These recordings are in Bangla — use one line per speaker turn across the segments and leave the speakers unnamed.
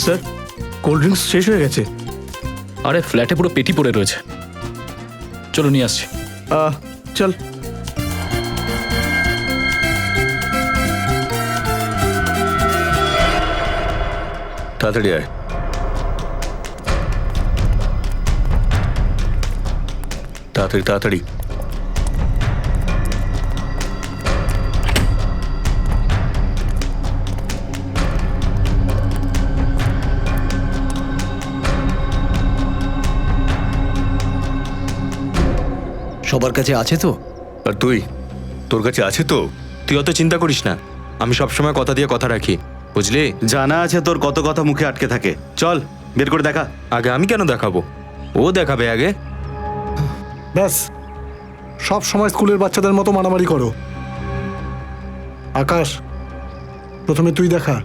স্যার, কোল্ড ড্রিঙ্কস শেষ হয়ে গেছে।
আরে ফ্ল্যাটে পুরো পেটি পড়ে রয়েছে, চলো নিয়ে আসছি।
চল।
তাড়াতাড়ি আয়। তাড়াতাড়ি তাড়াতাড়ি।
সবার কাছে আছে তো?
আর তুই, তোর কাছে আছে তো?
তুই অত চিন্তা করিস না, আমি সবসময় কথা দিয়ে কথা রাখি, বুঝলি?
জানা আছে তোর কত কথা মুখে আটকে থাকে। চল বের করে দেখা।
আগে আমি কেন দেখাবো, ও দেখাবে আগে।
ব্যাস, সব সময় স্কুলের বাচ্চাদের মতো মারামারি করো। আকাশ, প্রথমে তুই দেখা।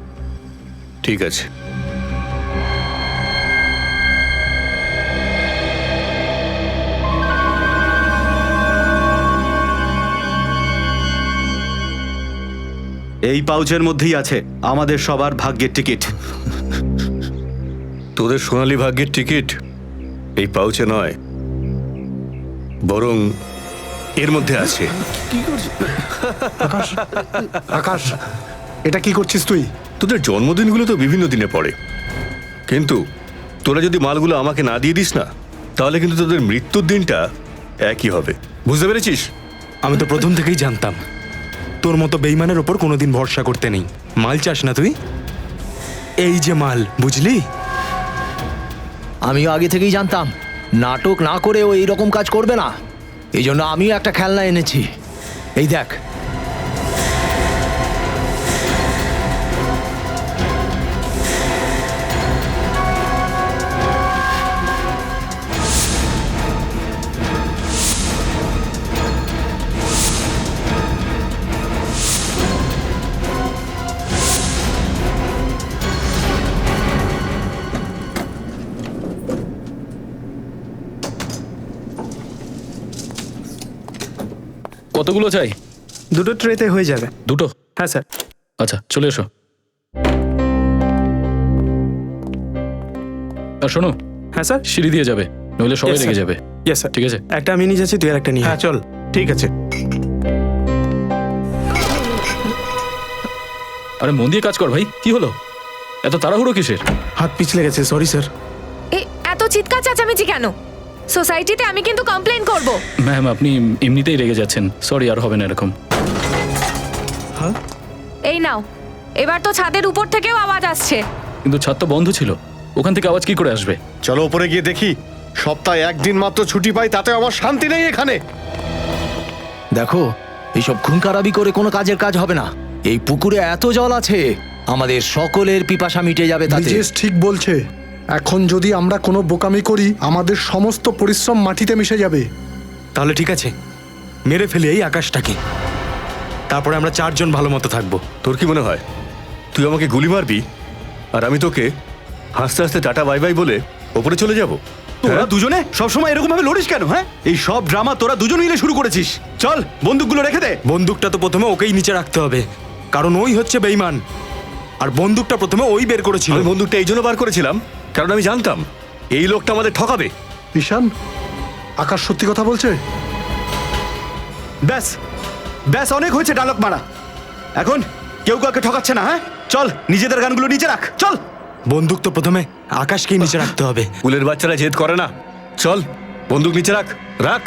ঠিক আছে।
এই পাউচের মধ্যেই আছে আমাদের সবার ভাগ্যের টিকিট।
তোদের সোনালী ভাগ্যের টিকিট এই পাউচে নয়, বরং এর মধ্যে আছে।
আকাশ, আকাশ, এটা কি করছিস তুই?
তোদের জন্মদিনগুলো তো বিভিন্ন দিনে পড়ে, কিন্তু তোরা যদি মালগুলো আমাকে না দিয়ে দিস না, তাহলে কিন্তু তোদের মৃত্যুর দিনটা একই হবে। বুঝতে পেরেছিস?
আমি তো প্রথম থেকেই জানতাম তোর মতো বেইমানের ওপর কোনোদিন ভরসা করতে নেই। মাল চাস না তুই? এই যে মাল, বুঝলি?
আমিও আগে থেকেই জানতাম নাটক না করে ও এইরকম কাজ করবে না, এই জন্য আমিও একটা খেলনা এনেছি। এই দেখ।
কতগুলো চাই?
দুটো ট্রেতে হয়ে যাবে।
দুটো?
হ্যাঁ স্যার।
আচ্ছা, চলে এসো। আর শোনো,
হ্যাঁ স্যার।
সিঁড়ি দিয়ে যাবে, নইলে সবাই
Yes,
রেগে
sir.
যাবে।
Yes sir.
ঠিক আছে?
একটা আমি নিয়ে যাচ্ছি, তুই আর একটা নিয়ে। হ্যাঁ চল, ঠিক আছে।
আরে মন দিয়ে কাজ কর ভাই, কি হলো? এত তাড়াহুড়ো কিসের?
হাত পিছলে গেছে, সরি স্যার।
এই এত চিৎকার চেঁচামেচি কেন? সোসাইটিতে আমি কিন্তু কমপ্লেন করব।
ম্যাম, আপনি এমনিতেই রেগে যাচ্ছেন, সরি, আর হবে না এরকম।
এই নাও, এবার তো ছাদের উপর থেকেও আওয়াজ আসছে।
কিন্তু ছাদ তো বন্ধ ছিল, ওখান থেকে আওয়াজ কি করে আসবে?
চলো উপরে গিয়ে দেখি। সপ্তাহে একদিন মাত্র ছুটি পাই, তাতে আমার শান্তি নেই এখানে।
দেখো, এইসব খুন খারাপি করে কোনো কাজের কাজ হবে না। এই পুকুরে এত জল আছে, আমাদের সকলের পিপাসা মিটে যাবে তাতে।
ব্রিজেশ ঠিক বলছে, এখন যদি আমরা কোনো বোকামি করি আমাদের সমস্ত পরিশ্রম মাটিতে মিশে যাবে।
তাহলে ঠিক আছে, মেরে ফেলি এই আকাশটাকে, তারপরে আমরা চারজন ভালো মতো থাকবো।
তোর কি মনে হয় তুই আমাকে গুলি মারবি আর আমি তোকে হাসতে হাসতে টাটা বাই বাই বলে ওপরে চলে যাব?
তোরা দুজনে সবসময় এরকম ভাবে লড়িস কেন? হ্যাঁ, এই সব ড্রামা তোরা দুজন মিলে শুরু করেছিস। চল বন্দুকগুলো রেখে দে।
বন্দুকটা তো প্রথমে ওকেই নিচে রাখতে হবে, কারণ ওই হচ্ছে বেইমান। আর বন্দুকটা প্রথমে ওই বের করেছিল।
আমি বন্দুকটা এই জন্য বার করেছিলাম কারণ আমি জানতাম এই লোকটা আমাদের ঠকাবে।
ঈশান, আকাশ সত্যি কথা বলছে।
ব্যাস ব্যাস, অনেক হয়েছে ডায়লগ মারা। এখন কেউ কাউকে ঠকাচ্ছে না। হ্যাঁ, চল নিজেদের গানগুলো নিচে রাখ। চল।
বন্দুক তো প্রথমে আকাশকেই নিচে রাখতে হবে।
স্কুলের বাচ্চারা জেদ করে না। চল বন্দুক নিচে রাখ, রাখ।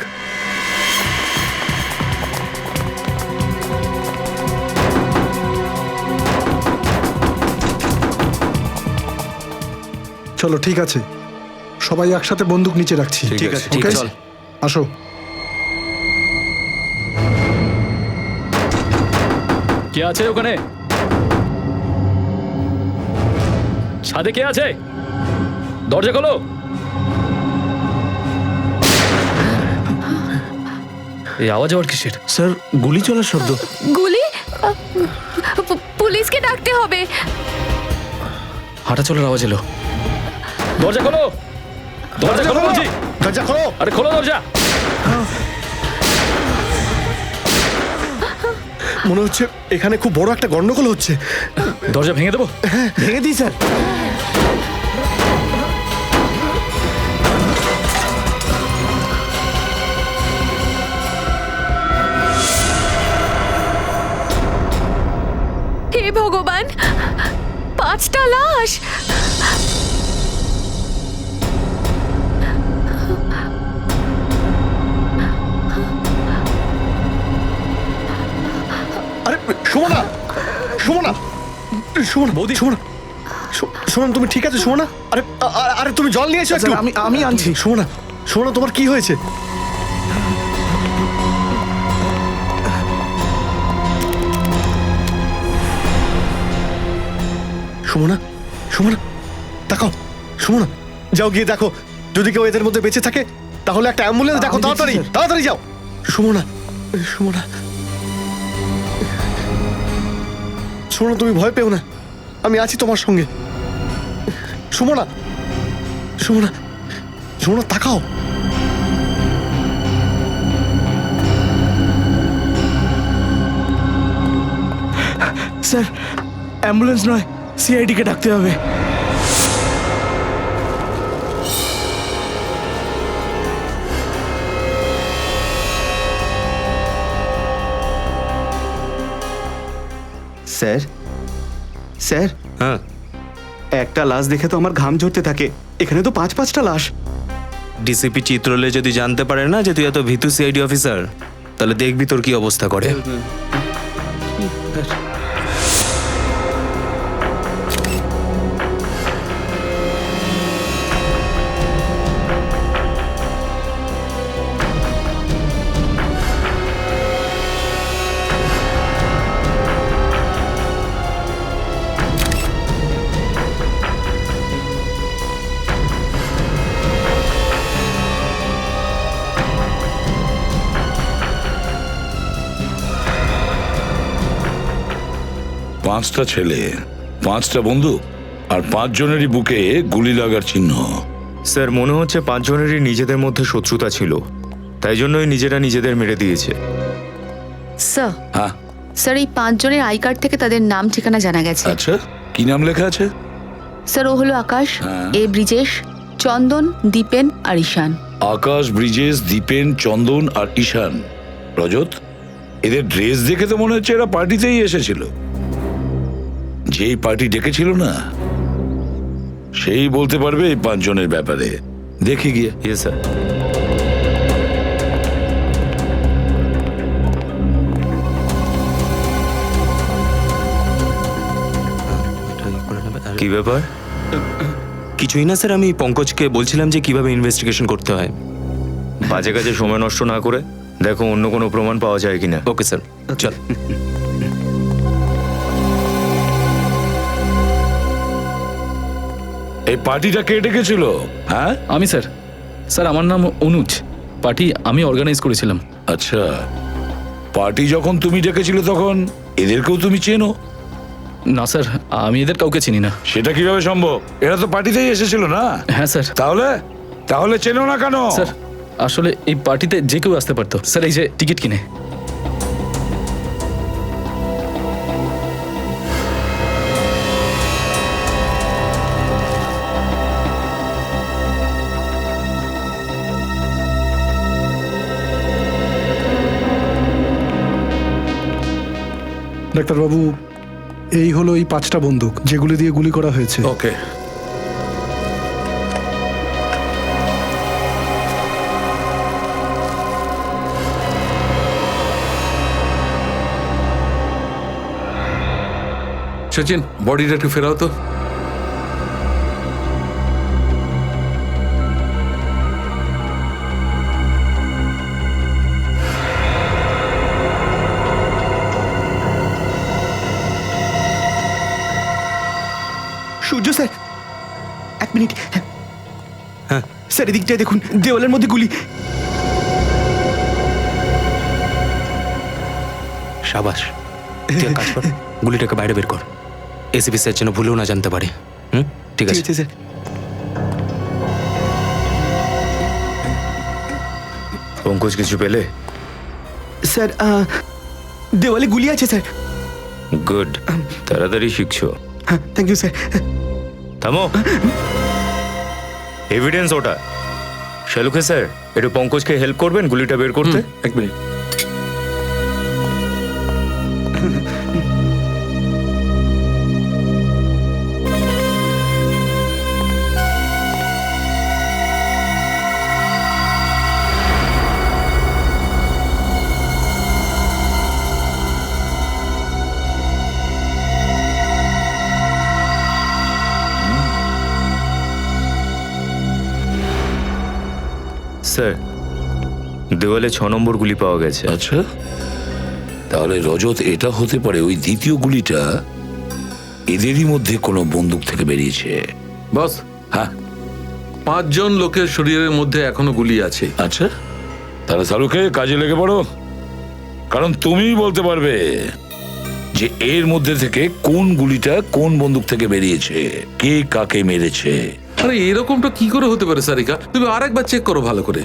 চলো ঠিক আছে, সবাই একসাথে বন্দুক নিচে রাখছি।
ঠিক আছে,
ঠিক
Okay?
আছে, চল।
আসো।
কে আছে ওখানে? ছাদে কে আছে? দরজা খোলো। এই আওয়াজ আবার কিসের?
স্যার, গুলি চলার শব্দ।
গুলি? পুলিশকে ডাকতে হবে।
হাঁটা চলার আওয়াজ এলো। দরজা খোলো, দরজা খোলো বলছি।
দরজা খোলো।
আরে খোলো দরজা।
মনে হচ্ছে এখানে খুব বড় একটা গন্ডগোল হচ্ছে।
দরজা ভেঙে দেবো?
ভেঙে দিই স্যার।
হে ভগবান, 5টা লাশ!
আরে সুমনা, সুমনা, সুমনা,
বৌদি।
সুমনা, সুমনা তুমি ঠিক আছে সুমনা? আরে আরে তুমি জল নিয়ে এসো একটু।
আমি আনছি।
সুমনা, সুমনা তোমার কি হয়েছে? সুমনা, সুমনা, তাকাও। সুমনা, যাও গিয়ে দেখো, যদি কেউ এদের মধ্যে বেঁচে থাকে তাহলে একটা অ্যাম্বুলেন্স দেখো,
আমি
তাড়াতাড়ি
দেখছি, স্যার।
তাড়াতাড়ি যাও। সুমনা, সুমনা, সুমনা তুমি ভয় পেও না, আমি আছি তোমার সঙ্গে। সুমনা, সুমনা, সুমনা তাকাও।
স্যার, অ্যাম্বুলেন্স নয়, সিআইডিকে ডাকতে হবে।
স্যার, স্যার,
হ্যাঁ,
একটা লাশ দেখে তো আমার ঘাম ঝরতে থাকে। এখানে তো 5-5টা লাশ।
ডিসিপি চিত্রলে যদি জানতে পারে না যে তুই এত ভীতু সিআইডি অফিসার, তাহলে দেখবি তোর কি অবস্থা করে।
পাঁচটা ছেলে, 5টা বন্দুক, আর 5 জনেরই বুকে গুলি লাগার চিহ্ন।
স্যার, মনে হচ্ছে 5 জনেরই নিজেদের মধ্যে শত্রুতা ছিল, তাই জন্যই নিজেরা নিজেদের মেরে দিয়েছে।
স্যার,
হ্যাঁ,
স্যার এই 5 জনের আই কার্ড থেকে তাদের নাম ঠিকানা জানা গেছে।
আচ্ছা, কি নাম লেখা আছে?
স্যার, ও হলো আকাশ, এ ব্রিজেশ, চন্দন, দীপেন আর ঈশান।
আকাশ, ব্রিজেশ, দীপেন, চন্দন আর ঈশান। রজত, এদের ড্রেস দেখে তো মনে হচ্ছে এরা পার্টিতেই এসেছিল। যেই পার্টি ডেকেছিল না, সেই বলতে পারবে এই 5 জনের ব্যাপারে। দেখে গিয়ে।
Yes sir. কি ব্যাপার?
কিছুই না স্যার, আমি পঙ্কজকে বলছিলাম যে কিভাবে ইনভেস্টিগেশন করতে হয়।
বাজে কাজে সময় নষ্ট না করে দেখো অন্য কোনো প্রমাণ পাওয়া যায় কিনা।
ওকে স্যার, চল।
এই পার্টিটা কে ডেকেছিল? হ্যাঁ,
আমি স্যার। স্যার, আমার নাম অনুজ। পার্টি আমি অর্গানাইজ করেছিলাম।
আচ্ছা, পার্টি যখন তুমি ডেকেছিলে তখন এদেরকেও তুমি চেনো?
না স্যার, আমি এদের কাউকে চিনি না।
সেটা কিভাবে সম্ভব? এরা তো পার্টিতেই এসেছিল না?
হ্যাঁ স্যার।
তাহলে তাহলে চেনো না কেন?
স্যার, আসলে এই পার্টিতে যে কেউ আসতে পারতো। স্যার, এই যে টিকিট কিনে।
ডাক্তারবাবু, এই হলো এই 5টা বন্দুক যেগুলি দিয়ে গুলি করা হয়েছে।
ওকে,
সচিন, বডিটা একটু ফেরাও তো।
সূর্য স্যার, 1 মিনিট। হ্যাঁ স্যার, এদিকটায় দেখুন, দেওয়ালের মধ্যে গুলি।
সাবাস, তুই এক কাজ কর, গুলিটাকে বাইরে বের কর। এসিপি স্যার যেন ভুলেও না জানতে পারে। ঠিক আছে
স্যার।
পঙ্কজ কিছু পেলে?
স্যার, দেওয়ালে গুলি আছে স্যার।
গুড, তাড়াতাড়ি শিখছো।
হ্যাঁ, থ্যাংক ইউ স্যার।
থামো, এভিডেন্স ওটা। শালুকে স্যার, একটু পঙ্কজকে হেল্প করবেন গুলিটা বের করতে?
এক মিনিট।
স্যার, দেওয়ালে 6 নম্বর গুলি পাওয়া গেছে।
আচ্ছা, তাহলে রজত এটা হতে পারে ওই দ্বিতীয় গুলিটা এদেরই মধ্যে কোনো বন্দুক থেকে বেরিয়েছে।
বস,
হ্যাঁ,
5 জন লোকের শরীরের মধ্যে এখনো গুলি আছে।
আচ্ছা, তাহলে সালুকে কাজে লেগে পড়ো, কারণ তুমিই বলতে পারবে যে এর মধ্যে থেকে কোন গুলিটা কোন বন্দুক থেকে বেরিয়েছে, কে কাকে মেরেছে।
আরে এরকমটা কি করে হতে পারে সারিকা? তুমি আরেকবার চেক করো ভালো করে।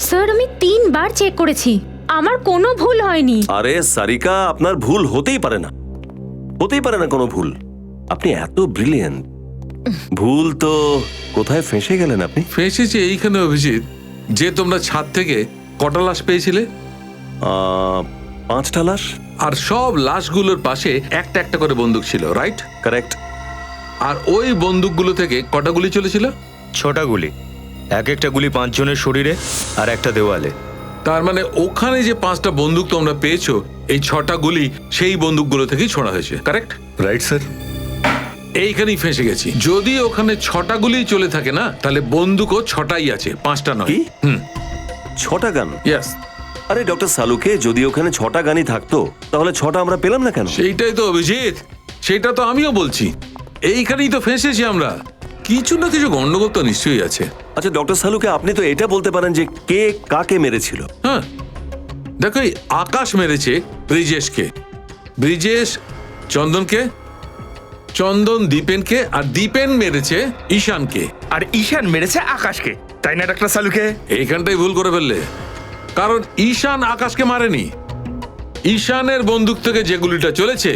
স্যার আমি 3 বার চেক করেছি, আমার কোনো ভুল হয়নি।
আরে সারিকা, আপনার ভুল হতেই পারে না, হতেই পারে না কোনো ভুল। আপনি এত ব্রিলিয়েন্ট, ভুল তো কোথায় ফেঁসে গেলেন আপনি?
ফেঁসেছে এইখানে অভিজিৎ, যে তোমরা ছাদ থেকে কটা লাশ পেয়েছিলে?
5টা লাশ।
আর সব লাশগুলোর পাশে একটা একটা করে বন্দুক ছিল, রাইট?
কারেক্ট।
আর ওই বন্দুকগুলো থেকে কটা গুলি চলেছিল?
6টা গুলি, এক একটা গুলি 5 জনের শরীরে আর একটা দেওয়ালে।
তার মানে ওখানে যে 5টা বন্দুক তোমরা পেয়েছো, এই 6টা গুলি সেই বন্দুকগুলো থেকেই ছোড়া হয়েছে, কারেক্ট?
Right sir.
এইখানেই ফেঁসে গেছি। যদি ওখানে 6টা গুলি চলে থাকে না, তাহলে বন্দুকও 6টাই আছে, 5টা নয়।
কি? 6টা গান?
ইয়েস।
আরে ডক্টর সালুকে, যদি ওখানে 6টা গানই থাকতো তাহলে 6টা আমরা পেলাম না কেন?
সেইটাই তো অভিজিৎ, সেটা তো আমিও বলছি। এইখানেই তো ফেঁসেছি আমরা, কিছু না কিছু গন্ডগোল তো নিশ্চয়ই আছে।
আচ্ছা ডক্টর সালুকে, আপনি তো এটা বলতে পারেন যে কে কাকে মেরেছিল।
হ্যাঁ, দেখো, এই আকাশ মেরেছে ব্রিজেশকে, ব্রিজেশ চন্দনকে, চন্দন দীপেনকে, আর দীপেন মেরেছে ঈশানকে।
আর ঈশান মেরেছে আকাশকে, তাই না ডক্টর সালুকে?
এইখানটাই ভুল করে ফেললে, কারণ ঈশান আকাশকে মারেনি। ঈশানের বন্দুক থেকে যে গুলিটা চলেছে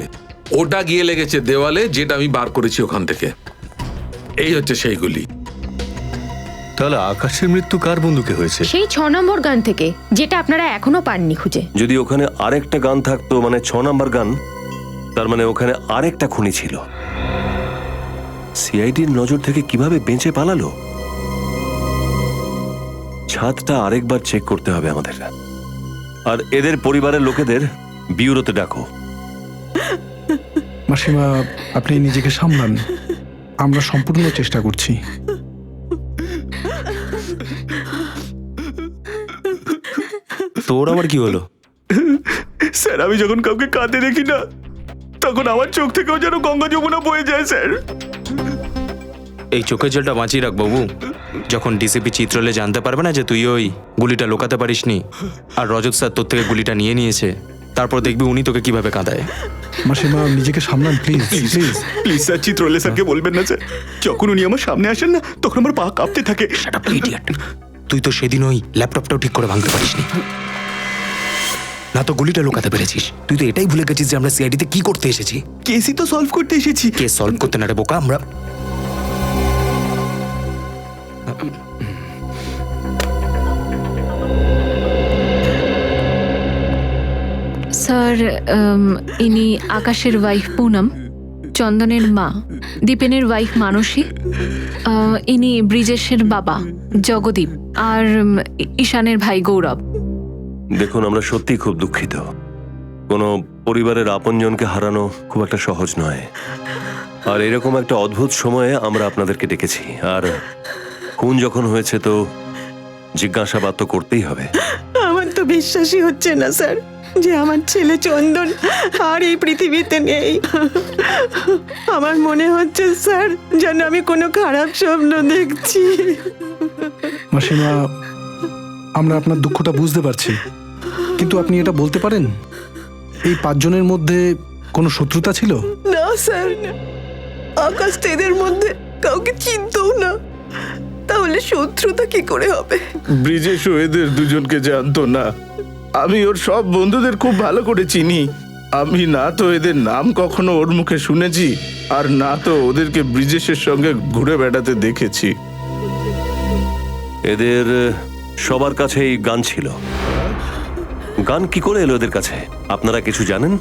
ওটা গিয়ে লেগেছে দেওয়ালে, যেটা আমি বার করেছি ওখান থেকে। এই হচ্ছে সেই গুলি।
তাহলে আকাশের মৃত্যু কার বন্দুকে হয়েছে?
সেই 6 নম্বর গান থেকে, যেটা আপনারা এখনো পাননি খুঁজে।
যদি ওখানে আরেকটা গান থাকতো, মানে 6 নাম্বার গান, তার মানে ওখানে আরেকটা খুনি ছিল। সিআইডির নজর থেকে কিভাবে বেঁচে পালালো? ছাদটা আরেকবার চেক করতে হবে আমাদের। আর এদের পরিবারের লোকেদের বিউরোতে ডাকো।
মাসিমা, আপনি নিজেকে সামলান, আমরা সম্পূর্ণ চেষ্টা করছি।
তোর আবার কি হলো?
স্যার, আমি যখন কাউকে কাঁদতে দেখি না, তখন আমার চোখ থেকেও যেন গঙ্গা যমুনা বয়ে যায় স্যার।
এই চোখের জলটা বাঁচিয়ে রাখ বাবু, যখন ডিসিপি চিত্রলে জানতে পারবে না যে তুই ওই গুলিটা লোকাতে পারিসনি, আর রজত স্যার তোর থেকে গুলিটা নিয়ে নিয়েছে, তারপর দেখবি উনি তোকে কিভাবে কাঁদায়।
মাসিমা, নিজেকে সামলান প্লিজ, প্লিজ।
প্লিজ স্যার, চিত্রলে স্যারকে বলবেন না স্যার। যখন উনি আমার সামনে আসেন না, তখন আমার পা কাঁপতে থাকে।
তুই তো সেদিন ওই ল্যাপটপটাও ঠিক করে ভাঙতে পারিসনি, না তো গুলিটা লুকাতে পেরেছিস। তুই তো এটাই ভুলে গেছিস যে আমরা সিআইডিতে কি করতে এসেছি।
কেসই তো সলভ করতে এসেছি।
কেস সলভ করতে না রে বোকা, আমরা
স্যার, ইনি আকাশের ওয়াইফ পুনম, চন্দনের মা, দীপেনের ওয়াইফ মানসী, ইনি ব্রিজেশের বাবা জগদীপ, আর ঈশানের ভাই গৌরব।
দেখুন, আমরা সত্যি খুব দুঃখিত। কোনো পরিবারের আপনজনকে হারানো খুব একটা সহজ নয়। আর এরকম একটা অদ্ভুত সময়ে আমরা আপনাদেরকে ডেকেছি। আর খুন যখন হয়েছে তো জিজ্ঞাসাবাদ তো করতেই হবে।
আমার তো বিশ্বাসই হচ্ছে না স্যার যে আমার ছেলে চন্দন আর এই পৃথিবীতে নেই। আমার মনে হচ্ছে স্যার যেন আমি কোনো খারাপ স্বপ্ন দেখছি।
মাসিমা, আমরা আপনার দুঃখটা বুঝতে পারছি, কিন্তু আপনি এটা বলতে পারেন এই 5 জনের মধ্যে কোনো শত্রুতা ছিল?
না স্যার, আকাশ তো এদের মধ্যে কাউকে চিনতও না, তাহলে শত্রুতা কি করে হবে?
ব্রিজেশ এদের দুজনকে জানতো না। আমি ওর সব বন্ধুদের খুব ভালো করে চিনি।
আমি না তো এদের নাম কখনো ওর মুখে শুনেছি, আর না তো ওদেরকে ব্রিজেশের সঙ্গে ঘুরে বেড়াতে দেখেছি।
এদের সবার কাছেই গান ছিল। গান কি করে এলো এদের কাছে, আপনারা কিছু জানেন?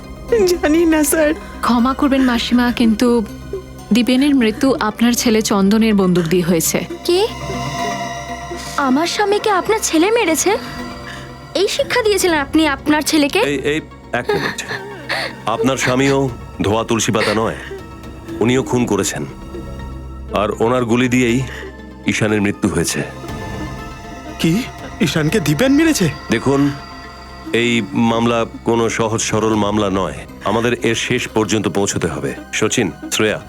জানি না স্যার।
ক্ষমা করবেন মাসিমা, কিন্তু দীপেনের মৃত্যু আপনার ছেলে চন্দনের বন্দুক দিয়ে হয়েছে।
কি? আমার স্বামীকে আপনার ছেলে মেরেছে? এই শিক্ষা দিয়েছিলেন আপনি আপনার ছেলেকে?
এই এক মিনিট, আপনার স্বামীও ধোয়া তুলসী পাতা নয়, উনিও খুন করেছেন, আর ওনার গুলি দিয়েই ঈশানের মৃত্যু হয়েছে।
কি? ঈশানকে দীপেন মেরেছে?
দেখুন, এই মামলা কোনো সহজ সরল মামলা নয়, আমাদের এর শেষ পর্যন্ত পৌঁছতে হবে। সচিন, শ্রেয়া,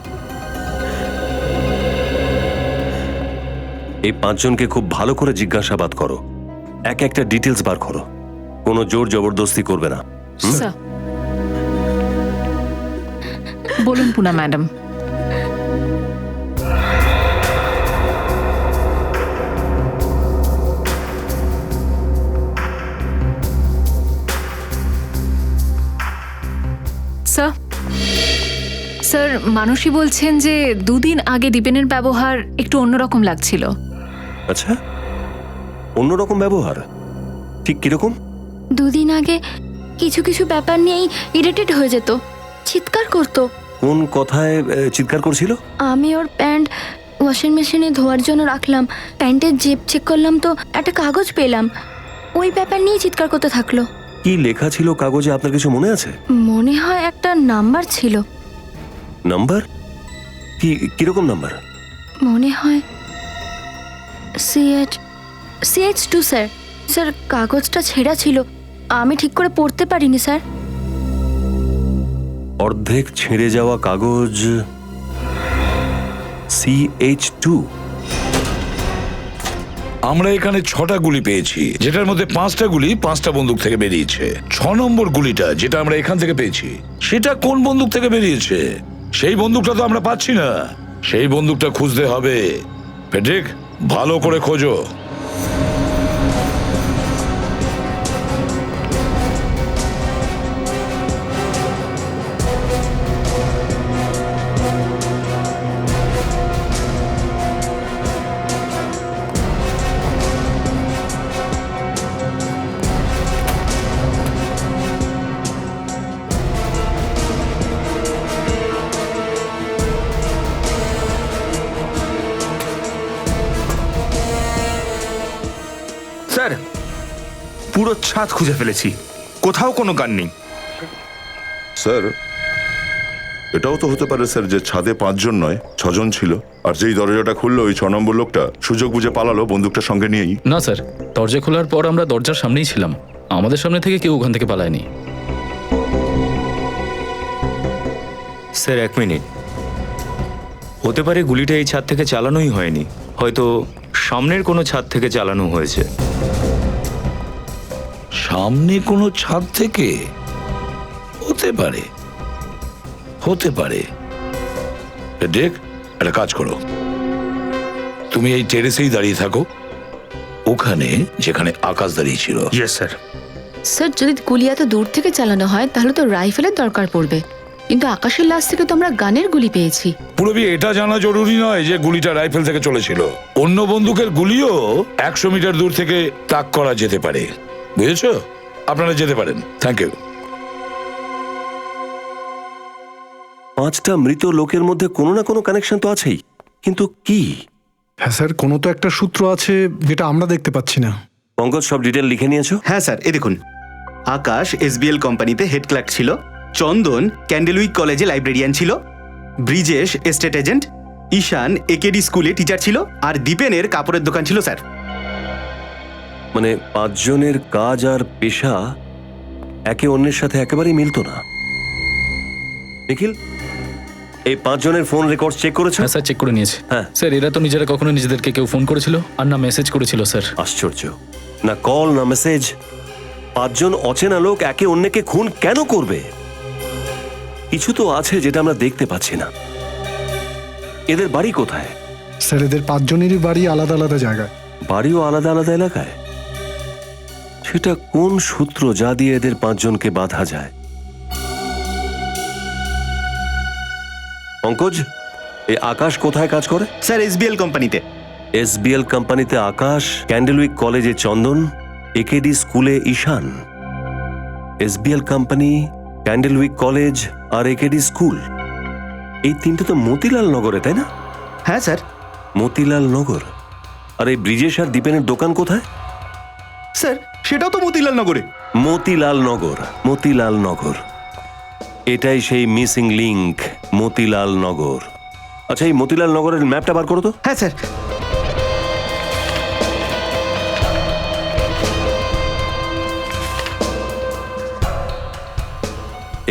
এই 5 জনকে খুব ভালো করে জিজ্ঞাসাবাদ করো, এক একটা ডিটেলস বার করো, কোনো জোর জবরদস্তি করবে না।
স্যার, বলুন পুনা ম্যাডাম। স্যার, স্যার মানসী বলছেন যে 2 দিন আগে দীপেনের ব্যবহার একটু অন্যরকম লাগছিল।
আচ্ছা, অন্যরকম ব্যবহার? ঠিক কিরকম?
2 দিন আগে কিছু কিছু ব্যাপার নিয়েই ইরিটেট হয়ে যেত, চিৎকার করতো।
কোন কথায় চিৎকার করছিল?
আমি ওর প্যান্ট ওয়াশিং মেশিনে ধোয়ার জন্য রাখলাম, প্যান্টের জেব চেক করলাম তো একটা কাগজ পেলাম, ওই ব্যাপার নিয়ে চিৎকার করতে থাকলো।
কি লেখা ছিল কাগজে, আপনার কিছু মনে আছে?
মনে হয় একটা নাম্বার ছিল।
নাম্বার? কিরকম নাম্বার?
মনে হয় CH2 স্যার। স্যার কাগজটা ছেঁড়া ছিল, আমি ঠিক করে পড়তে পারিনি স্যার।
অর্ধেক ছিঁড়ে যাওয়া কাগজ, CH2।
আমরা এখানে 6টা গুলি পেয়েছি, যেটার মধ্যে 5টা গুলি 5টা বন্দুক থেকে বেরিয়েছে। 6 নম্বর গুলিটা যেটা আমরা এখান থেকে পেয়েছি, সেটা কোন বন্দুক থেকে বেরিয়েছে? সেই বন্দুকটা তো আমরা পাচ্ছি না। সেই বন্দুকটা খুঁজতে হবে। ফেডরিক, ভালো করে খোঁজো।
স্যার, পুরো ছাদ খুঁজে ফেলেছি, কোথাও কোনো গান নেই।
স্যার, এটাও তো হতে পারে স্যার যে ছাদে 5 জন নয় 6 জন ছিল, আর যেই দরজাটা খুললো ওই 6 নম্বর লোকটা সুযোগ বুঝে পালালো বন্দুকটা সঙ্গে নিয়েই।
না স্যার, দরজা খোলার পর আমরা দরজার সামনেই ছিলাম, আমাদের সামনে থেকে কেউ ওখান থেকে পালায়নি।
স্যার 1 মিনিট, হতে পারে গুলিটা এই ছাদ থেকে চালানোই হয়নি, হয়তো সামনের কোনো ছাদ থেকে চালানো হয়েছে।
সামনে কোনো ছাদ থেকে? হতে পারে, হতে পারে। দেখ, একটা কাজ করো, তুমি এই টেরেসেই দাঁড়িয়ে থাকো, ওখানে যেখানে আকাশ দাঁড়িয়ে ছিল।
Yes sir.
স্যার যদি গুলি এত দূর থেকে চালানো হয় তাহলে তো রাইফেলের দরকার পড়বে, কিন্তু আকাশের লাশ থেকে তো আমরা গানের গুলি পেয়েছি।
পুরবি, এটা জানা জরুরি নয় যে গুলিটা রাইফেল থেকে চলেছিল। অন্য বন্দুকের গুলিও 100 মিটার দূর থেকে তাক করা যেতে পারে, বুঝেছো? আপনারা যেতে পারেন। Thank you.
5টা মৃত লোকের মধ্যে কোনো না কোনো কানেকশন তো আছেই, কিন্তু কি?
হ্যাঁ স্যার, কোনো তো একটা সূত্র আছে যেটা আমরা দেখতে পাচ্ছি না।
পঙ্কজ, সব ডিটেল লিখে নিয়েছো?
হ্যাঁ স্যার, এই দেখুন, আকাশ SBL কোম্পানিতে হেড ক্লার্ক ছিল, চন্দন ক্যান্ডেলউইক কলেজে লাইব্রেরিয়ান ছিল, ব্রিজেশ এস্টেট এজেন্ট, ঈশান AKD স্কুলে টিচার ছিল, আর দীপেনের কাপড়ের দোকান ছিল স্যার।
মানে 5 জনের কাজ আর পেশা একে অন্যের সাথে একেবারেই মিলতো না। নিখিল, এই 5 জনের ফোন রেকর্ড চেক করেছো?
হ্যাঁ স্যার, চেক করে নিয়েছি।
হ্যাঁ
স্যার, এরা তো নিজেরা কখনো নিজেদেরকে কেউ ফোন করেছিল আর না মেসেজ করেছিল স্যার।
আশ্চর্য, না কল না মেসেজ। 5 জন অচেনা লোক একে অন্যকে খুন কেন করবে? কিছু তো আছে যেটা আমরা দেখতে পাচ্ছি না। এদের বাড়ি কোথায়?
স্যার, এদের 5 জনেরই বাড়ি আলাদা আলাদা জায়গায়।
বাড়িও আলাদা আলাদা এলাকায়? সেটা কোন সূত্র যা দিয়ে এদের 5 জনকে বাঁধা যায়? পঙ্কজ, এই আকাশ কোথায় কাজ করে?
স্যার এসবিএল কোম্পানিতে।
এসবিএল কোম্পানিতে আকাশ, ক্যান্ডেলউইক কলেজে চন্দন, একেডি স্কুলে ঈশান। এসবিএল কোম্পানি, ক্যান্ডেলউইক কলেজ আর একেডি স্কুল, এই তিনটে তো মতিলাল নগরে, তাই না?
হ্যাঁ স্যার।
মতিলাল নগর। আর এই ব্রিজেশ আর দীপেনের দোকান কোথায়?
স্যার সেটাও তো মতিলাল নগরে।
মতিলাল নগর, মতিলাল নগর, এটাই সেই মিসিং লিংক, মতিলাল নগর। আচ্ছা, এই মতিলাল নগরের ম্যাপটা বার করো তো।
হ্যাঁ sir.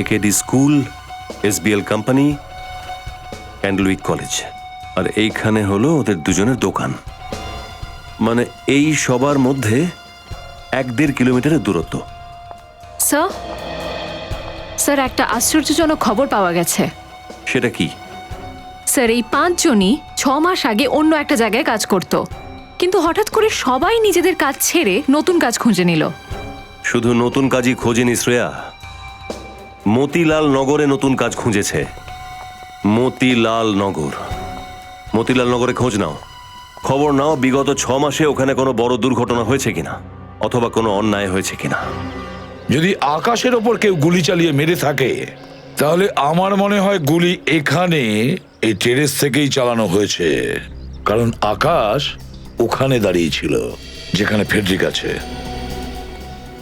AKD school, SBL company, Candlewick college, আর এইখানে হলো ওদের দুজনের দোকান। মানে এই সবার মধ্যে 1-1.5 কিলোমিটারের দূরত্ব।
স্যার, স্যার একটা আশ্চর্যজনক খবর পাওয়া গেছে।
সেটা কি?
স্যার এই 5 জনই 6 মাস আগে অন্য একটা জায়গায় কাজ করত, কিন্তু হঠাৎ করে সবাই নিজেদের কাজ ছেড়ে নতুন কাজ খুঁজে নিল।
শুধু নতুন কাজই খোঁজেনি শ্রেয়া, মতিলাল নগরে নতুন কাজ খুঁজেছে। মতিলাল নগর, মতিলাল নগরে খোঁজ নাও, খবর নাও বিগত 6 মাসে ওখানে কোনো বড় দুর্ঘটনা হয়েছে কিনা, অথবা কোনো অন্যায় হয়েছে কিনা।
যদি আকাশের ওপর কেউ গুলি চালিয়ে মেরে থাকে, তাহলে আমার মনে হয় গুলি এখানে এই টেরেস থেকেই চালানো হয়েছে, কারণ আকাশ ওখানে দাঁড়িয়ে ছিল যেখানে ফেডরিক আছে।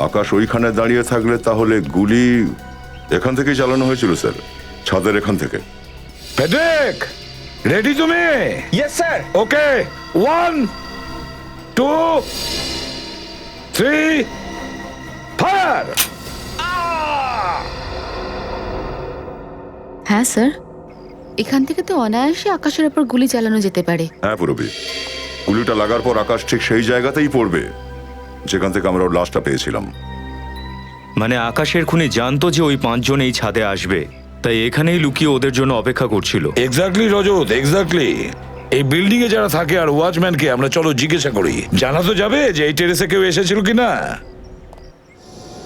আকাশ ওইখানে দাঁড়িয়ে থাকলে তাহলে গুলি এখান থেকেই চালানো হয়েছিল স্যার, ছাদের এখান থেকে।
ফেডরিক, রেডি তুমি?
Yes sir.
Okay, 1 2 3 fire!
হ্যাঁ স্যার, এখান থেকে তো অনায়াসে আকাশের ওপর গুলি চালানো যেতে পারে।
হ্যাঁ পুরবি, গুলিটা লাগার পর আকাশ ঠিক সেই জায়গাতেই পড়বে যেখান থেকে আমরা ওর লাশটা পেয়েছিলাম।
মানে আকাশের খুনি জানতো যে ওই 5 জন এই ছাদে আসবে, তাই এখানেই লুকিয়ে ওদের জন্য অপেক্ষা করছিল।
এক্স্যাক্টলি রজত, এক্স্যাক্টলি। এই বিল্ডিং এ যারা থাকে আর ওয়াচম্যানকে আমরা চলো জিজ্ঞাসা করি, জানা তো যাবে যে এই টেরেসে কেউ এসেছিল কিনা।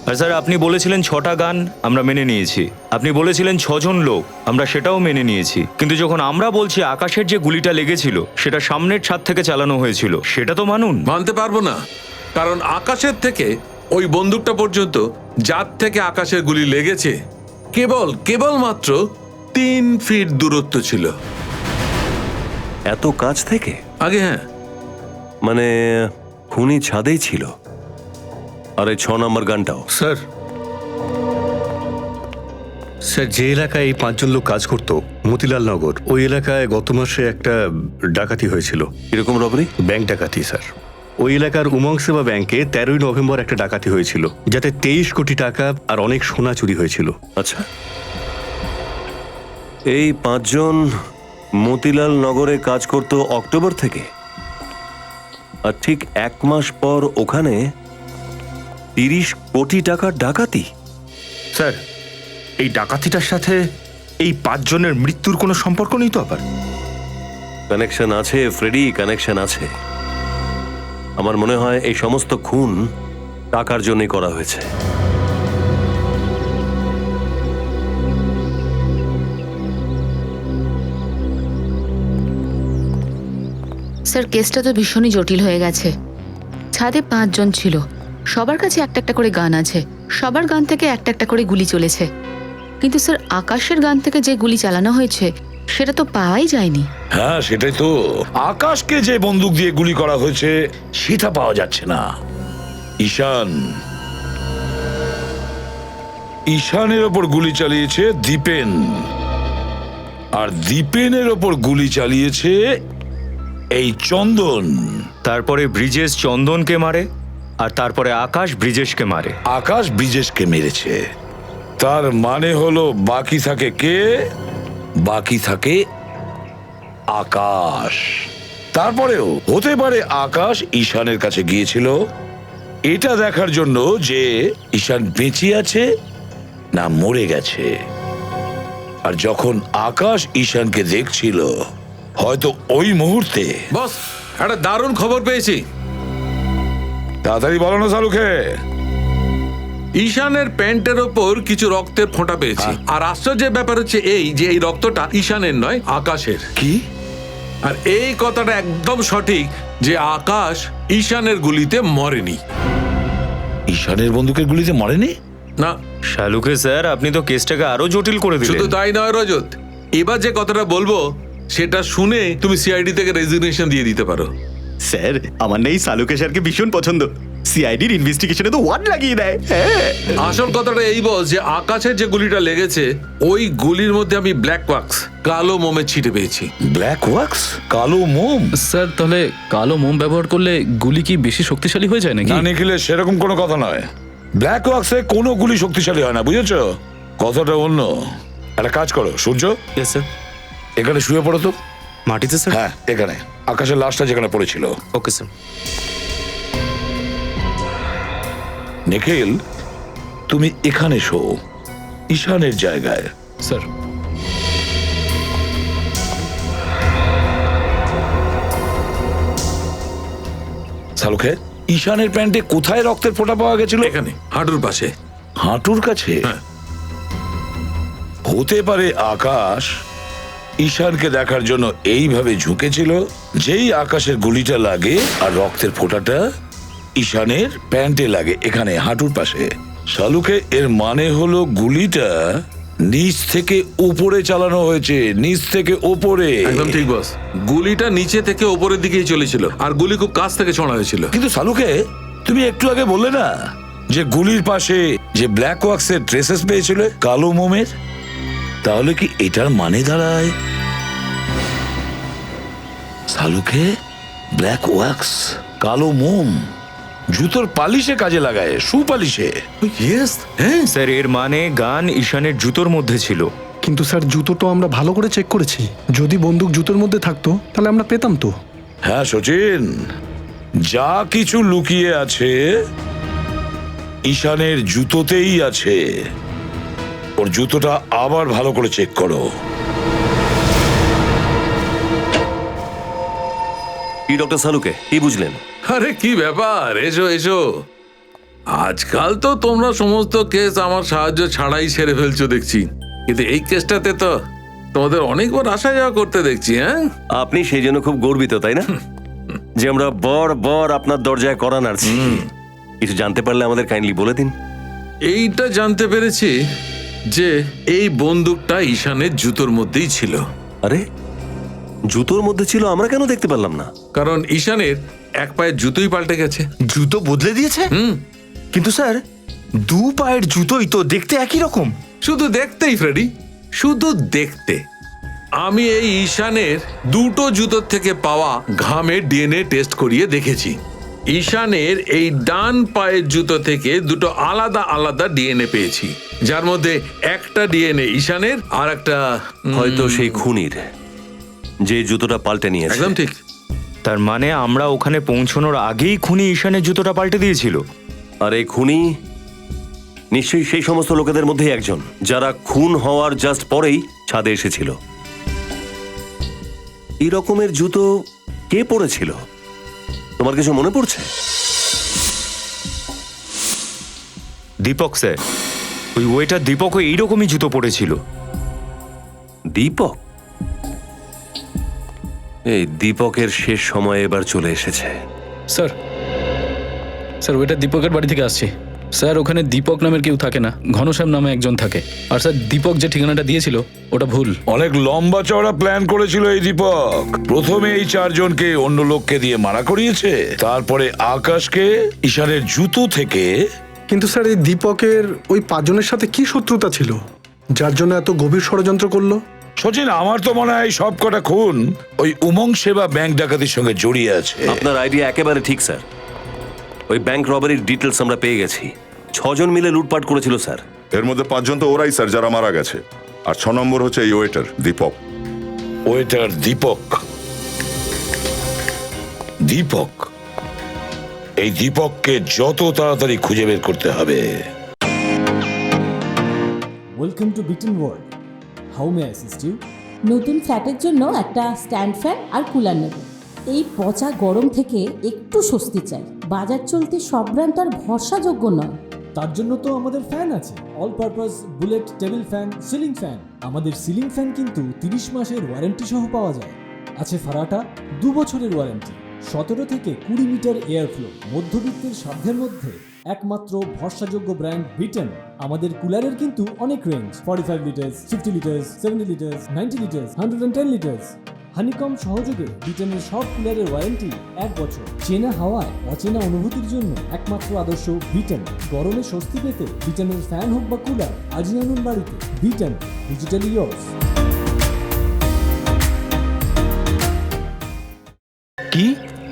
আর স্যার আপনি বলেছিলেন 6টা গান, আমরা মেনে নিয়েছি। আপনি বলেছিলেন 6 জন লোক, আমরা সেটাও মেনে নিয়েছি। কিন্তু যখন আমরা বলছি আকাশের যে গুলিটা লেগেছিল সেটা সামনের ছাদ থেকে চালানো হয়েছিল, সেটা তো মানুন।
মানতে পারবো না, কারণ আকাশের থেকে ওই বন্দুকটা পর্যন্ত যার থেকে আকাশের গুলি লেগেছে কেবলমাত্র 3 ফিট দূরত্ব ছিল।
এত কাছ থেকে?
আগে হ্যাঁ,
মানে খুনি ছাদেই ছিল। আর এই 6 নম্বর গানটাও।
স্যার, যে এলাকায় এই 5 জন লোক কাজ করতো, মতিলাল নগর, ওই এলাকায় গত মাসে একটা ডাকাতি হয়েছিল।
এরকম রবারি?
ব্যাংক ডাকাতি স্যার। ওই এলাকার উমং সেবা ব্যাংকে 13ই নভেম্বর একটা ডাকাতি হয়েছিল, যাতে 23 কোটি টাকা আর অনেক সোনা চুরি হয়েছিল।
আচ্ছা, এই 5 জন মতিলাল নগরে কাজ করত অক্টোবর থেকে, আর ঠিক 1 মাস পর ওখানে 30 কোটি টাকার ডাকাতি।
স্যার এই ডাকাতিটার সাথে এই 5 জনের মৃত্যুর কোনো সম্পর্ক নেই তো? আবার
কানেকশন আছে ফ্রেডি, কানেকশন আছে। আমার মনে হয় এই সমস্ত খুন টাকার জন্যই করা হয়েছে।
স্যার কেসটা তো ভীষণই জটিল হয়ে গেছে। ছাদে 5 জন ছিল, সবার কাছে একটা একটা করে গান আছে, সবার গান থেকে একটা একটা করে গুলি চলেছে। কিন্তু স্যার আকাশের গান থেকে যে গুলি চালানো হয়েছে সেটা তো পাওয়াই যায়নি।
হ্যাঁ সেটাই তো, আকাশকে যে বন্দুক দিয়ে গুলি করা হয়েছে সেটা পাওয়া যাচ্ছে না। ঈশানের ওপর গুলি চালিয়েছে দীপেন, আর দীপেনের ওপর গুলি চালিয়েছে এই চন্দন।
তারপরে ব্রিজেশ চন্দনকে মারে, আর তারপরে আকাশ ব্রিজেশকে মারে।
আকাশ ব্রিজেশকে মেরেছে, তার মানে হলো বাকি থাকে কে? বাকি থাকে আকাশ। তারপরেও হতে পারে আকাশ ঈশানের কাছে গিয়েছিল এটা দেখার জন্য যে ঈশান বেঁচে আছে না মরে গেছে। আর যখন আকাশ ঈশানকে দেখছিল, হয়তো ওই মুহূর্তে।
বস, একটা দারুণ খবর পেয়েছি।
তাড়াতাড়ি বলো না শাহরুখে।
ঈশানের প্যান্টের ওপর কিছু রক্তের ফোঁটা পেয়েছি। আর আশ্চর্যের ব্যাপার হচ্ছে এই যে এই রক্তটা ঈশানের নয়, আকাশের।
কি?
আর এই কথাটা একদম সঠিক যে আকাশ ঈশানের গুলিতে মরেনি।
ঈশানের বন্দুকের গুলিতে মরেনি?
না।
শালুকে স্যার, আপনি তো কেসটাকে আরো জটিল করে দিলেন।
শুধু তাই নয় রজত, এবার যে কথাটা বলবো সেটা শুনে তুমি সিআইডি থেকে রেজিগনেশন দিয়ে দিতে পারো।
স্যার, আমার না এই সালুকে স্যারকে ভীষণ পছন্দ। সিআইডির ইনভেস্টিগেশনে তো ওয়ার্ড লাগিয়ে দেয়।
আসল কথাটা এই বল যে আকাশের যে গুলিটা লেগেছে ওই গুলির মধ্যে আমি ব্ল্যাক ওয়াক্স, কালো মোমের ছিটে পেয়েছি।
Black wax? কালো মোম?
স্যার তাহলে কালো মোম ব্যবহার করলে গুলি কি বেশি শক্তিশালী হয়ে যায় নাকি?
না নিখিলে, সেরকম কোনো কথা নয়। ব্ল্যাক ওয়াক্সে কোনো গুলি শক্তিশালী হয় না, বুঝেছো? কথাটা অন্য। একটা কাজ করো সূর্য,
স্যার
এখানে শুয়ে পড়ো তো।
মাটিতে স্যার?
হ্যাঁ এখানে, আকাশের লাশটা যেখানে পড়েছিল।
Okay sir.
নিখিল, তুমি এখানে শো, ঈশানের জায়গায়।
স্যার।
সালুকে, ঈশানের প্যান্টে কোথায় রক্তের ফোঁটা পাওয়া গেছিল?
এখানে, হাঁটুর পাশে।
হাঁটুর কাছে? হতে পারে আকাশ ঈশানকে দেখার জন্য এইভাবে ঝুঁকেছিল, যেই আকাশের গুলিটা লাগে আর রক্তের ফোঁটাটা ঈশানের প্যান্টে লাগে, এখানে হাঁটুর পাশে। শালুকে, এর মানে হলো গুলিটা নিচ থেকে উপরে চালানো হয়েছে, নিচ থেকে উপরে।
একদম ঠিক বস, গুলিটা নিচে থেকে উপরের দিকেই চলেছিল আর গুলি খুব কাছ থেকে ছোঁড়া হয়েছিল।
কিন্তু শালুকে, তুমি একটু আগে বললে না যে গুলির পাশে যে ব্ল্যাক ওয়াক্সের ট্রেসেস পেয়েছিল কালো মোমের? তাহলে কি এটার মানে দাঁড়ায় শালুকে ব্ল্যাক ওয়াক্স, কালো মোম জুতোর পালিশে কাজে লাগায়, শু পালিশে?
স্যার, এর মানে গান ঈশানের জুতোর মধ্যে ছিল।
কিন্তু স্যার, জুতো তো আমরা ভালো করে চেক করেছি। যদি বন্দুক জুতোর মধ্যে থাকতো তাহলে আমরা পেতাম তো।
হ্যাঁ সচিন, যা কিছু লুকিয়ে আছে ঈশানের জুতোতেই আছে। ওর জুতোটা আবার ভালো করে চেক করো।
কি ডক্টর সালুকে, কি বুঝলেন?
আরে কি ব্যাপার, এসো এসো। আজকাল তো তোমরা সমস্ত কেস আমার সাহায্য ছাড়াই সেরে ফেলছো দেখছি, কিন্তু এই কেসটাতে তো তোমাদের অনেকবার আসা যাওয়া করতে দেখছি। হ্যাঁ,
আপনি সেই জন্য খুব গর্বিত তাই না, যে আমরা বর আপনার দরজায় করা নাড়ছি? কিছু জানতে পারলে আমাদের কাইন্ডলি বলে দিন।
এইটা জানতে পেরেছি যে এই বন্দুকটা ঈশানের জুতোর মধ্যেই ছিল।
আরে জুতোর মধ্যে ছিল, আমরা কেন দেখতে পারলাম না?
কারণ ঈশানের এক পায়ের জুতোই পাল্টে গেছে।
জুতো বদলে দিয়েছে? কিন্তু স্যার, দু পায়ের জুতোই তো দেখতে একই রকম।
শুধু দেখতেই ফ্রেডি, শুধু দেখতে। আমি এই ঈশানের দুটো জুতোর থেকে পাওয়া ঘামের ডিএনএ টেস্ট করিয়ে দেখেছি। ঈশানের এই ডান পায়ের জুতো থেকে দুটো আলাদা আলাদা ডিএনএ পেয়েছি, যার মধ্যে একটা ডিএনএ ঈশানের আর একটা
হয়তো সেই খুনির, যে জুতোটা পাল্টে নিয়েছে।
একদম ঠিক।
তার মানে আমরা ওখানে পৌঁছানোর আগেই খুনি ঈশানের জুতোটা পাল্টে দিয়েছিল।
আর এই খুনি নিশ্চয়ই সেই সমস্ত লোকেদের মধ্যেই একজন যারা খুন হওয়ার জাস্ট পরেই ছাদে এসেছিল। এই রকমের জুতো কে পরেছিল, তোমার কিছু মনে পড়ছে?
দীপক স্যার, ওই ওয়েটার দীপকও এইরকমই জুতো পরেছিল।
দীপক? এই দীপকের শেষ সময় এবার চলে এসেছে।
স্যার, স্যার ওইটা দীপকের বাড়ি থেকে আসছে। স্যার, ওখানে দীপক নামের কেউ থাকে না, ঘনশ্যাম নামে একজন থাকে। আর স্যার, দীপক যে ঠিকানাটা দিয়েছিল ওটা ভুল।
অনেক লম্বা চওড়া প্ল্যান করেছিল এই দীপক। প্রথমে এই চারজনকে অন্য লোককে দিয়ে মারা করিয়েছে, তারপরে আকাশকে ঈশানের জুতো থেকে।
কিন্তু স্যার, এই দীপকের ওই পাঁচজনের সাথে কি শত্রুতা ছিল যার জন্য এত গভীর ষড়যন্ত্র করলো?
সচিন, আমার তো মনে হয় সব কটা খুন ওই উমঙ্গ সেবা ব্যাংক ডাকাতির সঙ্গে জড়িয়ে আছে।
আপনার আইডিয়া একেবারে ঠিক স্যার। ওই ব্যাংক রবারির ডিটেলস আমরা পেয়ে গেছি। 6 জন মিলে লুটপাট করেছিল স্যার।
এর মধ্যে 5 জন তো ওরাই স্যার যারা মারা গেছে, আর 6 নম্বর হচ্ছে এই ওয়েটার দীপক।
ওয়েটার দীপক? দীপক, এই দীপককে যত তাড়াতাড়ি খুঁজে বের করতে হবে।
Welcome to Bitten World. How may I assist you? নতুন ফ্ল্যাটের জন্য একটা স্ট্যান্ড ফ্যান আর কুলার নেব। এই পচা গরম থেকে একটু স্বস্তি চাই। বাজার চলতে সব ব্র্যান্ড আর ভরসাযোগ্য নয়। তার জন্য তো আমাদের ফ্যান আছে, all purpose bullet table fan, ceiling fan. আমাদের সিলিং ফ্যান কিন্তু 30 মাসের ওয়ারেন্টি সহ পাওয়া যায়। আছে ফারাটা 2 বছরের ওয়ারেন্টি, 17 থেকে 20 মিটার এয়ার ফ্লো, মধ্যবিত্তের সাধ্যের মধ্যে একমাত্র ভরসাযোগ্য ব্র্যান্ড ব্রিটেন। আমাদের কুলারের কিন্তু অনেক range, 45 litres, 50 litres, 70 litres, 90 litres, 110 litres. Honeycomb সহযোগে ব্রিটেনের সব কুলারের ওয়ারেন্টি 1 বছর। চেনা হাওয়ায় অচেনা অনুভূতির জন্য একমাত্র আদর্শ ব্রিটেন। গরমে স্বস্তি পেতে ব্রিটেনের ফ্যান হোক বা কুলার, আজই আনুন বাড়িতে। Britain, digitally yours.
কি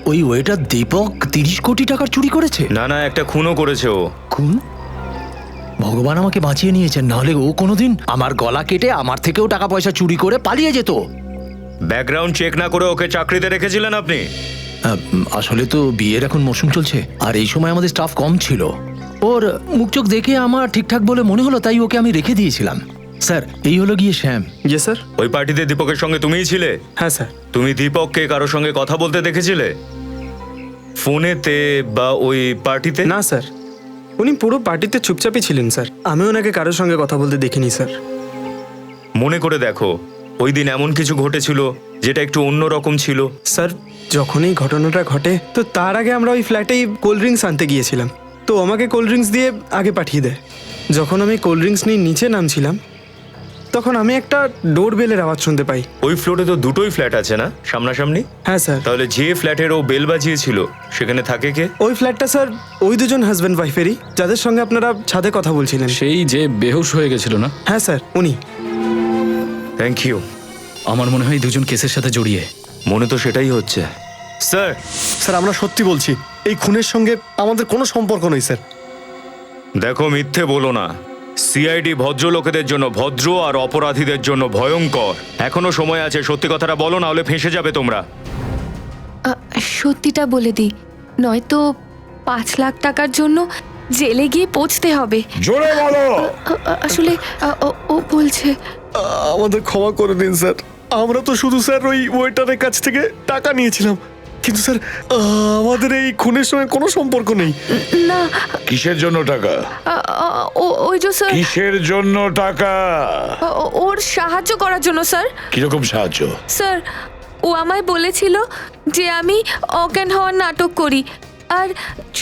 ওই ওয়েটার দীপক 30 কোটি টাকার চুরি করেছে?
না না, একটা খুনও করেছে ও।
খুন? ভগবান আমাকে বাঁচিয়ে নিয়েছেন, নাহলে ও কোনোদিন আমার গলা কেটে আমার থেকেও টাকা পয়সা চুরি করে পালিয়ে যেত।
ব্যাকগ্রাউন্ড চেক না করে ওকে চাকরিতে রেখেছিলেন আপনি?
আসলে তো বিয়ের এখন মৌসুম চলছে, আর এই সময় আমাদের স্টাফ কম ছিল। ওর মুখ চোখ দেখে আমার ঠিকঠাক বলে মনে হলো, তাই ওকে আমি রেখে দিয়েছিলাম। স্যার, এই হলো গিয়ে শ্যাম।
Yes sir.
ওই পার্টিতে দীপকের সঙ্গে তুমিই ছিলে?
হ্যাঁ স্যার।
তুমি দীপককে কারোর সঙ্গে কথা বলতে দেখেছিলে ফোনেতে বা ওই পার্টিতে?
না স্যার, উনি পুরো পার্টিতে চুপচাপই ছিলেন স্যার। আমি ওনাকে কারোর সঙ্গে কথা বলতে দেখিনি স্যার।
মনে করে দেখো, ওই দিন এমন কিছু ঘটেছিল যেটা একটু অন্যরকম ছিল।
স্যার, যখন এই ঘটনাটা ঘটে তো তার আগে আমরা ওই ফ্ল্যাটেই কোল্ড ড্রিঙ্কস আনতে গিয়েছিলাম, তো আমাকে কোল্ড ড্রিঙ্কস দিয়ে আগে পাঠিয়ে দেয়। যখন আমি কোল্ড ড্রিঙ্কস নিয়ে নিচে নামছিলাম তখন আমি একটা ডোর বেলের আওয়াজ শুনতে পাই।
ওই ফ্লোরে তো দুটোই ফ্ল্যাট আছে না সামনাসামনি?
হ্যাঁ স্যার।
তাহলে যে ফ্ল্যাটের ও বেল বাজিয়েছিল সেখানে থাকে কে?
ওই ফ্ল্যাটটা স্যার ওই দুজন হাজব্যান্ড ওয়াইফেরই, যাদের সঙ্গে আপনারা ছাদে কথা বলছিলেন।
সেই যে বেহুশ হয়ে গেছিল না?
হ্যাঁ স্যার, উনি।
Thank you.
আমার মনে হয় দুজন কেসের সাথে জড়িয়ে।
মনে তো সেটাই হচ্ছে। স্যার,
স্যার আমরা সত্যি বলছি, এই খুনের সঙ্গে আমাদের কোনো সম্পর্ক নেই স্যার।
দেখো, মিথ্যে বলো না। সিআইডি ভদ্রলোকেদের জন্য ভদ্র আর অপরাধীদের জন্য ভয়ঙ্কর। এখনো সময় আছে, সত্যি কথাটা বলো, না হলে ফেঁসে যাবে তোমরা।
সত্যিটা বলে দিই, নয়তো 5 লাখ টাকার জন্য জেলে গিয়ে পৌঁছতে হবে।
জোরে বলো।
আসলে ও বলছে।
আমাদের ক্ষমা করে দিন স্যার, আমরা তো শুধু স্যার ওই ওয়েটারের কাছ থেকে টাকা নিয়েছিলাম, কিন্তু স্যার আমাদের এই খুনের সঙ্গে কোনো সম্পর্ক নেই।
না।
কিসের জন্য টাকা?
ওই যে স্যার।
কিসের জন্য টাকা?
ওর সাহায্য করার জন্য স্যার।
কিরকম সাহায্য?
স্যার, ও আমায় বলেছিল যে আমি অজ্ঞান হওয়ার নাটক করি, আর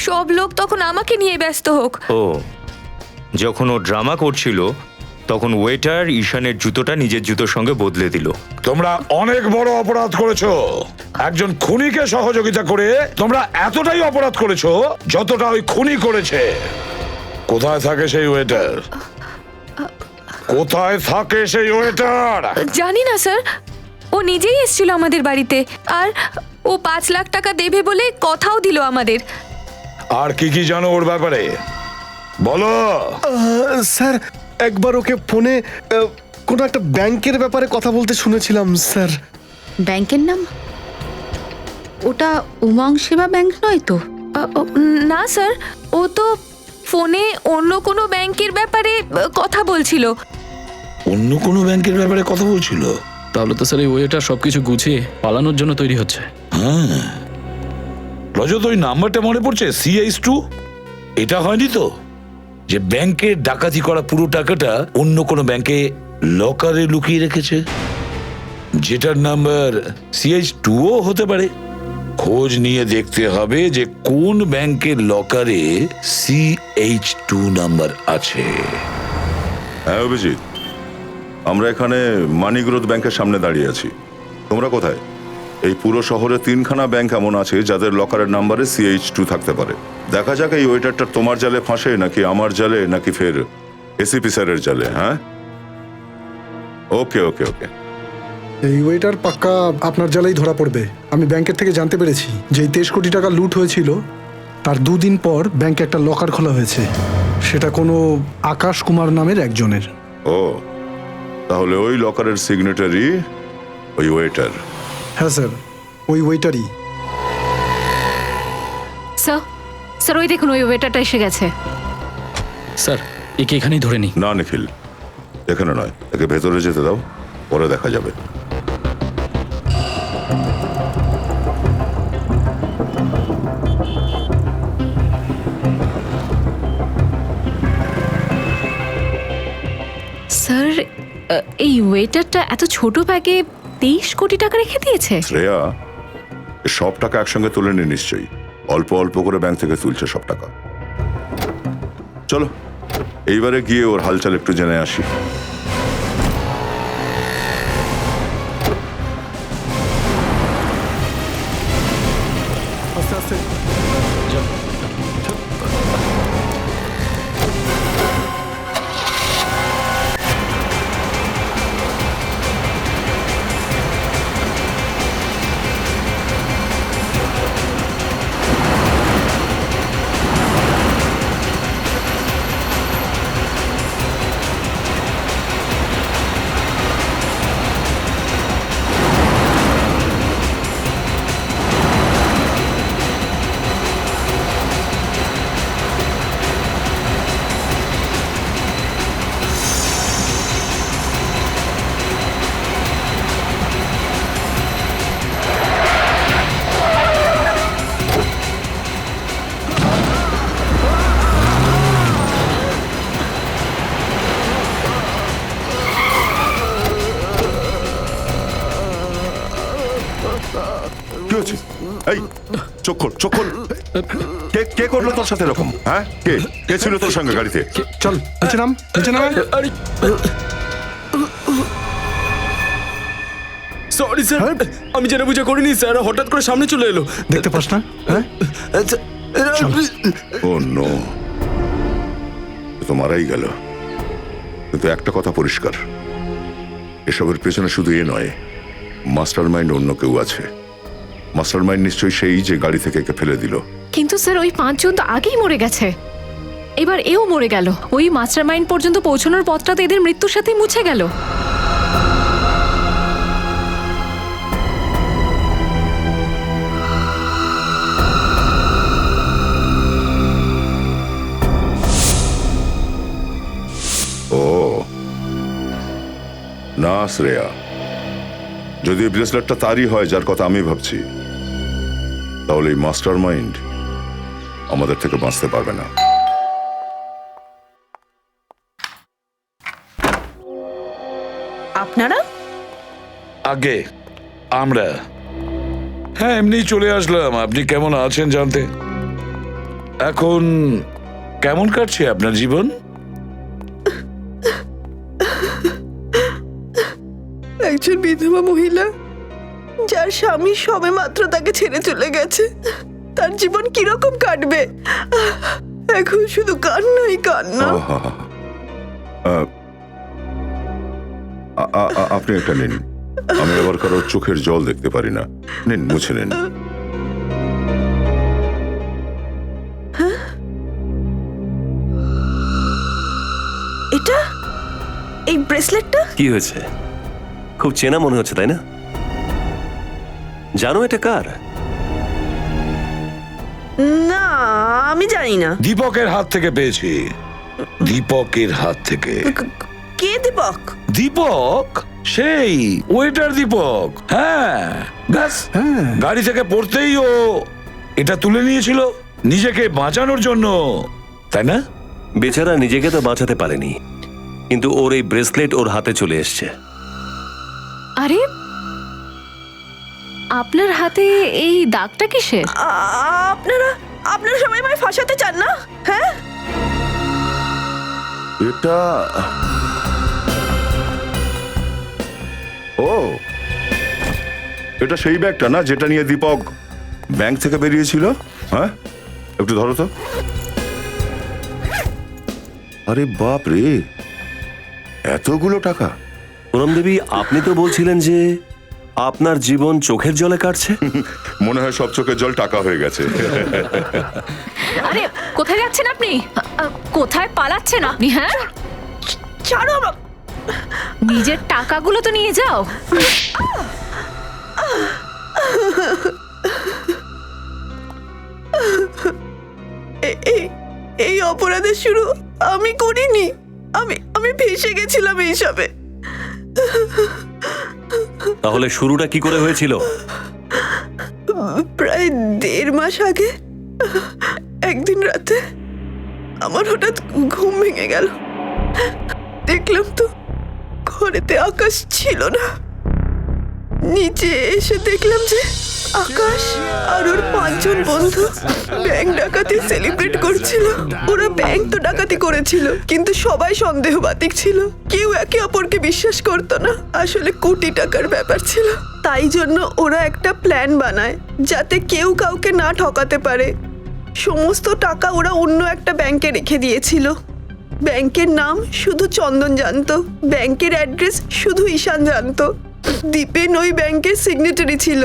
সব লোক তখন আমাকে নিয়ে ব্যস্ত হোক।
ও, যখন ও ড্রামা করছিল তখন ওয়েটার ঈশানের জুতোটা নিজের জুতোর সঙ্গে বদলে দিল।
তোমরা অনেক বড় অপরাধ করেছো। একজন খুনিকে সহযোগিতা করে তোমরা এতটাই অপরাধ করেছো যতটা ওই খুনি করেছে। কোথায় থাকে সেই ওয়েটার? কোথায় থাকে সেই ওয়েটার?
জানি না স্যার, ও নিজেই এসেছিল আমাদের বাড়িতে, আর ও 5 লাখ টাকা দেবে বলে কথাও দিল আমাদের।
আর কি কি জানো ওর ব্যাপারে বলো।
স্যার, একবার ওকে ফোনে কোনো একটা ব্যাংকের ব্যাপারে কথা বলতে শুনেছিলাম স্যার।
ব্যাংকের নাম? ওটা উমং সেবা ব্যাংক নয় তো?
না স্যার, ও তো ফোনে অন্য কোনো ব্যাংকের ব্যাপারে কথা বলছিল।
অন্য কোনো ব্যাংকের ব্যাপারে কথা বলছিল?
তাহলে তো স্যার এই ওয়েটা সবকিছু গুছিয়ে পালানোর জন্য তৈরি হচ্ছে।
হ্যাঁ, রজত, ওই নাম্বারটা মনে পড়ছে, CH2? এটা হয়নি তো যে ব্যাংকে ডাকাতি করা পুরো টাকাটা অন্য কোনো ব্যাংকে লকারে লুকিয়ে রেখেছে, যেটার নাম্বার CH2ও হতে পারে। খোঁজ নিয়ে দেখতে হবে যে কোন ব্যাংকের লকারে CH2 নাম্বার আছে।
হ্যাঁ অভিজিৎ, আমরা এখানে মানি গ্রোথ ব্যাংকের সামনে দাঁড়িয়ে আছি। তোমরা কোথায়? এই পুরো শহরে 3খানা ব্যাংক এমন আছে যাদের লকারের নাম্বারে CH2 থাকতে পারে। দেখা যাক এই ওয়েটারটা তোমার জালে ফাঁসে নাকি আমার জালে, নাকি ফের এসিপি স্যারের জালে। হ্যাঁ, ওকে ওকে ওকে।
এই ওয়েটার পাক্কা আপনার জালেই ধরা পড়বে। আমি ব্যাংকের থেকে জানতে পেরেছি যে 23 কোটি টাকা লুট হয়েছিল, তার 2 দিন পর ব্যাংকে একটা লকার খোলা হয়েছে। সেটা কোনো আকাশ কুমার নামের একজনের।
ও, তাহলে ওই লকারের সিগনেটারি ওই ওয়েটার?
হ্যাঁ স্যার, ওই ওয়েটারই।
স্যার ওই দেখুন, ওই ওয়েটারটা এসে গেছে।
স্যার, একে এখানেই ধরে নি।
না নিখিল, এখানে নয়, একে ভেতরে যেতে দাও, পরে দেখা যাবে।
এই ওয়েটারটা এত ছোট ব্যাগে 23 কোটি টাকা রেখে দিয়েছে?
শ্রেয়া, এ সব টাকা একসঙ্গে তোলেনি নিশ্চয়ই, অল্প অল্প করে ব্যাংক থেকে তুলছে সব টাকা। চলো এইবারে গিয়ে ওর হালচাল একটু জেনে আসি।
আস্তে আস্তে
কি হচ্ছে? এই চোখ খোল, চোখ খোল। কে করলো তোর সাথে এরকম? হ্যাঁ, কে ছিল তোর সঙ্গে গাড়িতে?
চল নিচে নাম, নিচে নাম।
সরি স্যার, আমি জেনে বুঝে করিনি স্যার, হঠাৎ করে সামনে চলে এলো।
দেখতে পাস না? হ্যাঁ,
ও নো, তো মারাই গেল। কিন্তু একটা কথা পরিষ্কার, এসবের পেছনে শুধু এ নয়, মাস্টার মাইন্ড অন্য কেউ আছে। মাস্টার মাইন্ড নিশ্চয়ই সেই যে গাড়ি থেকে একে ফেলে দিল।
কিন্তু স্যার ওই 5 জন তো আগেই মরে গেছে, এবার এও মরে গেল। ওই মাস্টারমাইন্ড পর্যন্ত পৌঁছানোর পথটা তো এদের মৃত্যুর সাথেই মুছে গেল।
ও না শ্রেয়া, যদি ব্রেসলেটটা তারই হয় যার কথা আমি ভাবছি, তাহলে এই মাস্টার মাইন্ড আমাদের থেকে বাঁচতে পারবে না।
আপনারা
আগে আমরা, হ্যাঁ এমনি চলে আসলাম আপনি কেমন আছেন জানতে। এখন কেমন কাটছে আপনার জীবন?
একজন বিধবা মহিলা যার স্বামী সবে মাত্র তাকে ছেড়ে চলে গেছে, তার জীবন কিরকম কাটবে? এখন শুধু কান্নাই কান্না।
আপনি একটা নিন, আমি আবার কারোর চোখের জল দেখতে পারি না। নিন, মুছে নিন।
এটা এই ব্রেসলেটটা
কি হয়েছে? খুব চেনা মনে হচ্ছে তাই না? জানো এটা কার?
না, আমি জানি না।
দীপকের হাত থেকে পেয়েছি, দীপকের হাত থেকে।
কে দীপক?
দীপক সেই ওয়েটার দীপক। হ্যাঁ ব্যাস, গাড়ি থেকে পড়তেই ও এটা তুলে নিয়েছিল নিজেকে বাঁচানোর জন্য, তাই না?
বেচারা নিজেকে তো বাঁচাতে পারেনি, কিন্তু ওর এই ব্রেসলেট ওর হাতে চলে এসছে।
আরে আপনার হাতে এই দাগটা কিসের?
আপনারা সবাই আমায় ফাঁসাতে চান না? হ্যাঁ,
এটা ও এটা সেই ব্যাগটা না যেটা নিয়ে দীপক ব্যাংক থেকে বেরিয়েছিল? হ্যাঁ, একটু ধরো তো। আরে বাপ রে, এতগুলো টাকা!
পুনম দেবী, আপনি তো বলছিলেন যে আপনার জীবন চোখের জলে কাটছে।
মনে হয় সব চোখের জল টাকা হয়ে গেছে।
আরে কোথায় যাচ্ছেন আপনি? কোথায় পালাচ্ছেন আপনি? হ্যাঁ,
ছাড়ো আমাকে।
নিজের টাকাগুলো তো নিয়ে যাও।
এই অপরাধের শুরু আমি করিনি। আমি ভেসে গেছিলাম এইসবে।
তাহলে শুরুটা কি করে হয়েছিল?
প্রায় 1.5 মাস আগে একদিন রাতে আমার হঠাৎ ঘুম ভেঙে গেল। দেখলাম তো ঘরেতে আকাশ ছিল না। নিচে এসে দেখলাম যে আকাশ আর ওর 5 জন বন্ধু ব্যাংক ডাকাতি সেলিব্রেট করছিল। ওরা ব্যাংক তো ডাকাতি করেছিল, কিন্তু সবাই সন্দেহবাতিক ছিল। কেউ একে অপরকে বিশ্বাস করতো না। আসলে কোটি টাকার ব্যাপার ছিল। তাই জন্য ওরা একটা প্ল্যান বানায় যাতে কেউ কাউকে না ঠকাতে পারে। সমস্ত টাকা ওরা অন্য একটা ব্যাংকে রেখে দিয়েছিল। ব্যাংকের নাম শুধু চন্দন জানতো, ব্যাংকের অ্যাড্রেস শুধু ঈশান জানতো। দীপেন ওই ব্যাংকের সিগনেটারি ছিল।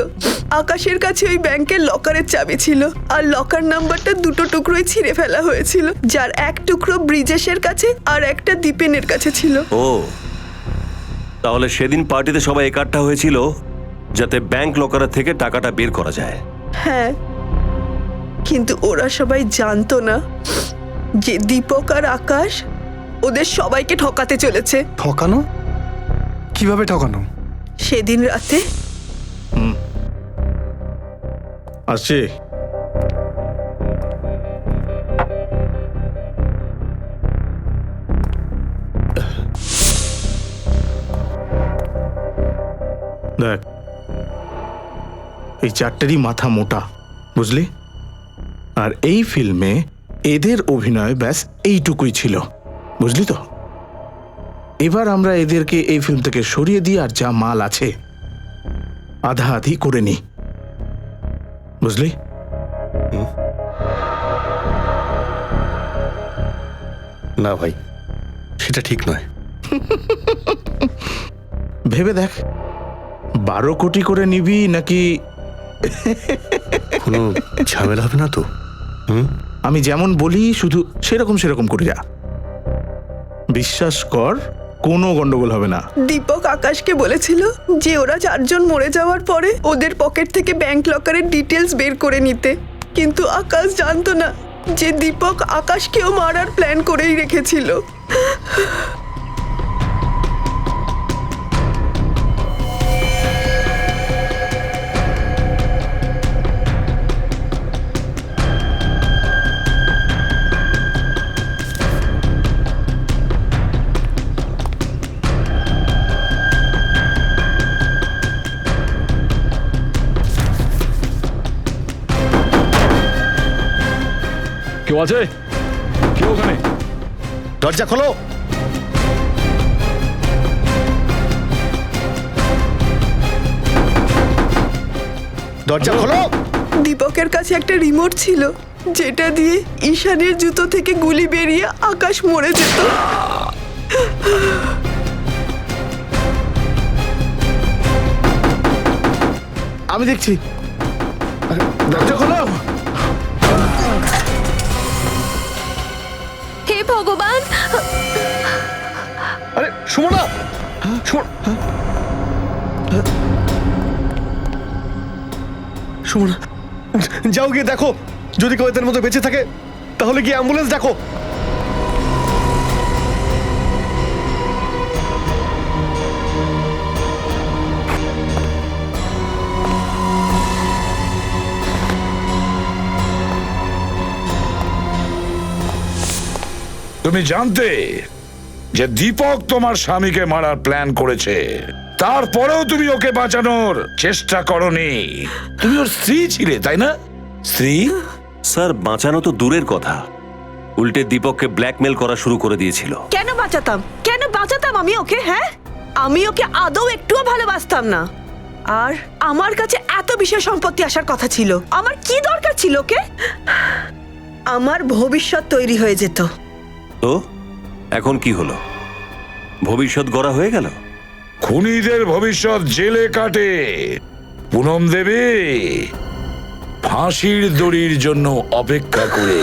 আকাশের কাছে ওই ব্যাংকের লকারের চাবি ছিল, আর লকার নাম্বারটা 2 টুকরোই ছিঁড়ে ফেলা হয়েছিল, যার এক টুকরো ব্রিজেশের কাছে আর একটা দীপেনের কাছে ছিল।
ও, তাহলে সেদিন পার্টিতে সবাই একাট্টা হয়েছিল যাতে ব্যাংক লকারের থেকে টাকাটা বের করা যায়।
হ্যাঁ, কিন্তু ওরা সবাই জানতো না যে দীপক আর আকাশ ওদের সবাইকে ঠকাতে চলেছে।
ঠকানো? কিভাবে ঠকানো?
সেদিন রাতে
আসছে।
দেখ, এই চারটেরই মাথা মোটা, বুঝলি? আর এই ফিল্মে এদের অভিনয় ব্যাস এইটুকুই ছিল, বুঝলি তো? এবার আমরা এদেরকে এই ফিল্ম থেকে সরিয়ে দিই, আর যা মাল আছে আধা আধি করে নি, বুঝলি?
না ভাই, সেটা ঠিক নয়।
ভেবে দেখ, 12 কোটি করে নিবি নাকি
কোনো ঝামেলা হবে না তো?
আমি যেমন বলি শুধু সেরকম করে যা। বিশ্বাস কর, কোনো গন্ডগোল হবে না।
দীপক আকাশকে বলেছিল যে ওরা 4 জন মরে যাওয়ার পরে ওদের পকেট থেকে ব্যাংক লকারের ডিটেলস বের করে নিতে, কিন্তু আকাশ জানতো না যে দীপক আকাশকেও মারার প্ল্যান করেই রেখেছিল।
কেউ আছে? কেউ ওখানে?
দরজা খোলো। দরজা খোলো।
দীপকের কাছে একটা রিমোট ছিল, যেটা দিয়ে ঈশানের জুতো থেকে গুলি বেরিয়ে আকাশ মরে যেত।
আমি দেখছি। দরজা খোলো।
হে ভগবান!
আরে সুমনা, সুমনা, যাও গিয়ে দেখো, যদি কেউ এদের মতো বেঁচে থাকে তাহলে গিয়ে অ্যাম্বুলেন্স ডাকো।
তুমি জানতে যে দীপক তোমার স্বামীকে মারার প্ল্যান করেছে, তারপরেও তুমি ওকে বাঁচানোর চেষ্টা করনি। তুমি ওর স্ত্রী ছিলে, তাই না? স্ত্রী?
স্যার, বাঁচানো তো দূরের কথা, উল্টে দীপককে ব্ল্যাকমেল করা শুরু করে দিয়েছিল।
কেন বাঁচাতাম আমি ওকে? হ্যাঁ, আমি ওকে আদৌ একটুও ভালোবাসতাম না। আর আমার কাছে এত বিশেষ সম্পত্তি আসার কথা ছিল। আমার কি দরকার ছিল ওকে? আমার ভবিষ্যৎ তৈরি হয়ে যেত।
তো এখন কি হলো? ভবিষ্যৎ গড়া হয়ে গেল?
খুনিদের ভবিষ্যৎ জেলে কাটে। পুনম দেবী ফাঁসির দড়ির জন্য অপেক্ষা করে।